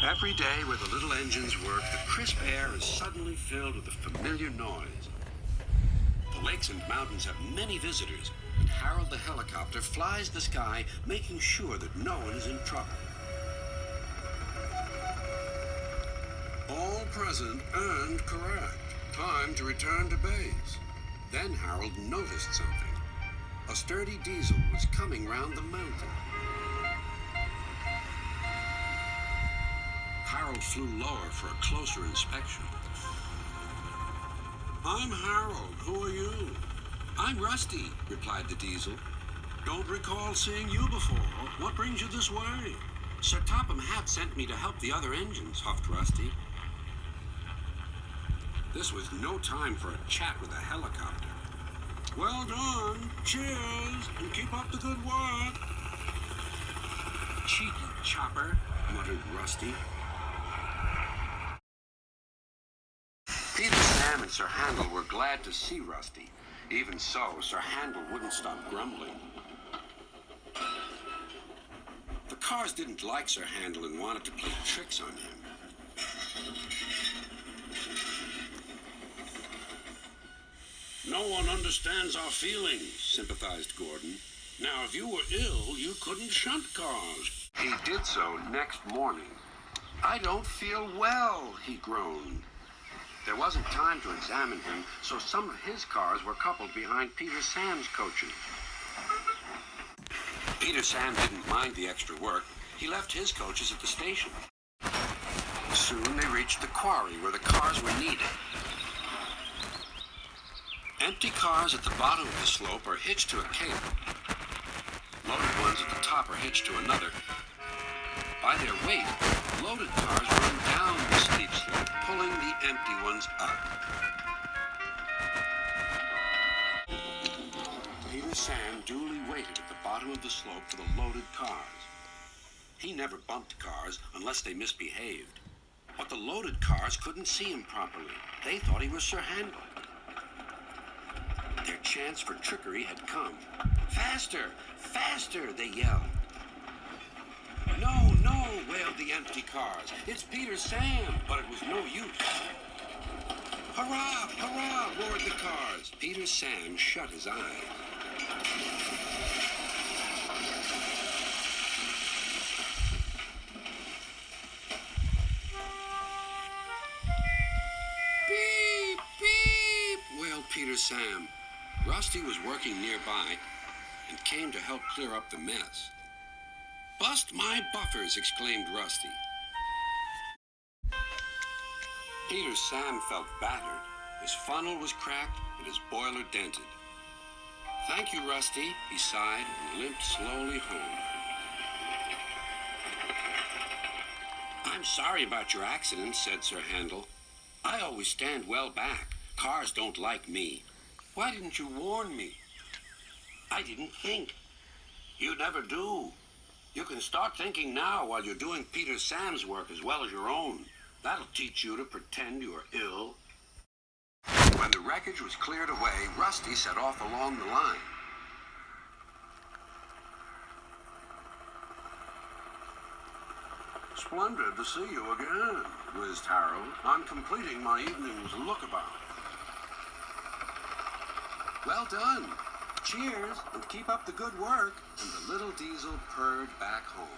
Every day where the little engines work, the crisp air is suddenly filled with a familiar noise. The lakes and mountains have many visitors, and Harold the helicopter flies the sky, making sure that no one is in trouble. All present and correct. Time to return to base. Then Harold noticed something. A sturdy diesel was coming round the mountain. Harold flew lower for a closer inspection. I'm Harold. Who are you? I'm Rusty, replied the diesel. Don't recall seeing you before. What brings you this way? Sir Topham Hatt sent me to help the other engines, huffed Rusty. This was no time for a chat with a helicopter. Well done. Cheers, and keep up the good work. Cheeky chopper, muttered Rusty. Peter, Sam, and Sir Handel were glad to see Rusty. Even so, Sir Handel wouldn't stop grumbling. The cars didn't like Sir Handel and wanted to play tricks on him. No one understands our feelings, sympathized Gordon. Now, if you were ill, you couldn't shunt cars. He did so next morning. I don't feel well, he groaned. There wasn't time to examine him, so some of his cars were coupled behind Peter Sam's coaches. Peter Sam didn't mind the extra work. He left his coaches at the station. Soon they reached the quarry where the cars were needed. Empty cars at the bottom of the slope are hitched to a cable. Loaded ones at the top are hitched to another. By their weight, loaded cars run down the steep slope, pulling the empty ones up. Peter Sam duly waited at the bottom of the slope for the loaded cars. He never bumped cars unless they misbehaved. But the loaded cars couldn't see him properly. They thought he was Sir Handel. Their chance for trickery had come. Faster! Faster! They yelled. No, no, wailed the empty cars. It's Peter Sam, but it was no use. Hurrah! Hurrah! Roared the cars. Peter Sam shut his eyes. Beep! Beep! Wailed Peter Sam. Rusty was working nearby and came to help clear up the mess. Bust my buffers, exclaimed Rusty. Peter Sam felt battered. His funnel was cracked and his boiler dented. Thank you, Rusty, he sighed and limped slowly home. I'm sorry about your accident, said Sir Handel. I always stand well back. Cars don't like me. Why didn't you warn me? I didn't think. You never do. You can start thinking now while you're doing Peter Sam's work as well as your own. That'll teach you to pretend you are ill. When the wreckage was cleared away, Rusty set off along the line. Splendid to see you again, whizzed Harold. I'm completing my evening's lookabout. Well done. Cheers, and keep up the good work. And the little diesel purred back home.